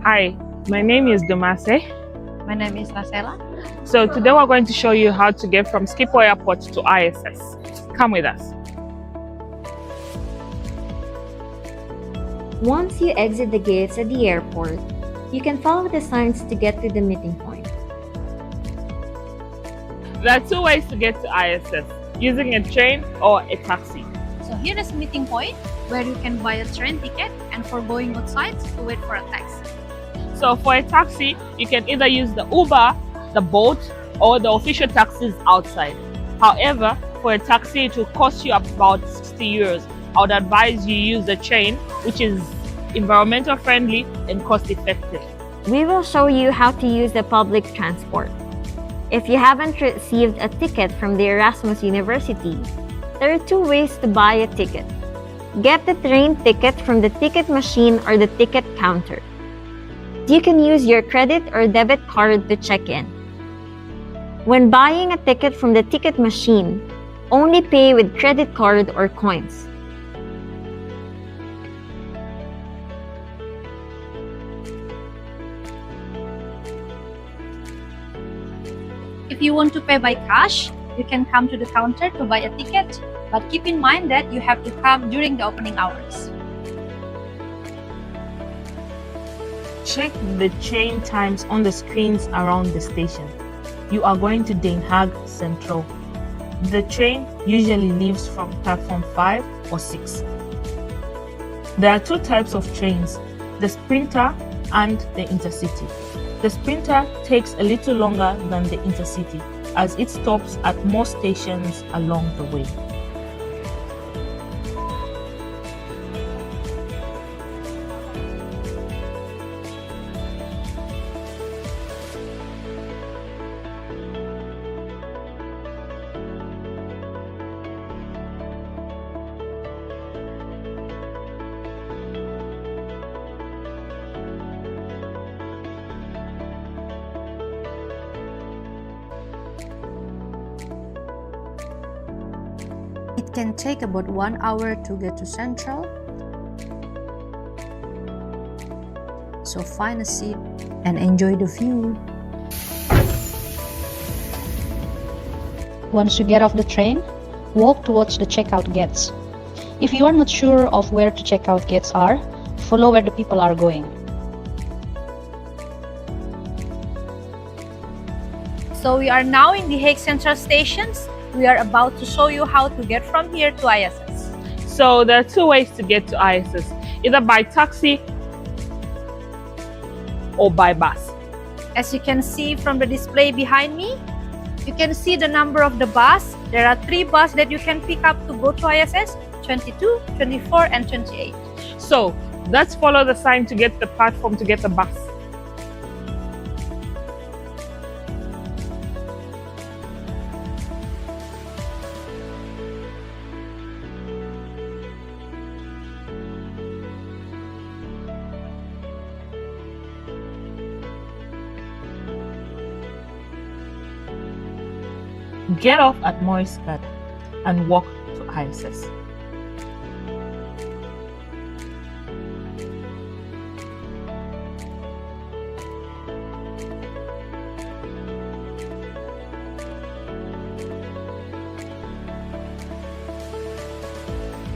Hi, my name is Dumase. My name is Rassela. So today we're going to show you how to get from Schiphol Airport to ISS. Come with us. Once you exit the gates at the airport, you can follow the signs to get to the meeting point. There are two ways to get to ISS, using a train or a taxi. So here is a meeting point where you can buy a train ticket, and for going outside to wait for a taxi. So for a taxi, you can either use the Uber, the boat, or the official taxis outside. However, for a taxi, it will cost you about 60 euros. I would advise you use the train, which is environmental friendly and cost effective. We will show you how to use the public transport. If you haven't received a ticket from the Erasmus University, there are two ways to buy a ticket. Get the train ticket from the ticket machine or the ticket counter. You can use your credit or debit card to check in. When buying a ticket from the ticket machine, only pay with credit card or coins. If you want to pay by cash, you can come to the counter to buy a ticket, but keep in mind that you have to come during the opening hours. Check the train times on the screens around the station. You are going to Den Haag Centraal. The train usually leaves from platform 5 or 6. There are two types of trains, the Sprinter and the Intercity. The Sprinter takes a little longer than the Intercity as it stops at more stations along the way. It can take about 1 hour to get to Central. So find a seat and enjoy the view. Once you get off the train, walk towards the checkout gates. If you are not sure of where the checkout gates are, follow where the people are going. So we are now in the Hague Central stations. We are about to show you how to get from here to ISS. So there are two ways to get to ISS, either by taxi or by bus. As you can see from the display behind me, you can see the number of the bus. There are 3 buses that you can pick up to go to ISS, 22, 24 and 28. So let's follow the sign to get the platform to get the bus. Get off at Moisgard and walk to ISS.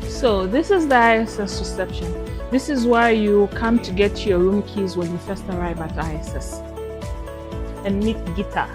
So this is the ISS reception. This is where you come to get your room keys when you first arrive at ISS. And meet Gita.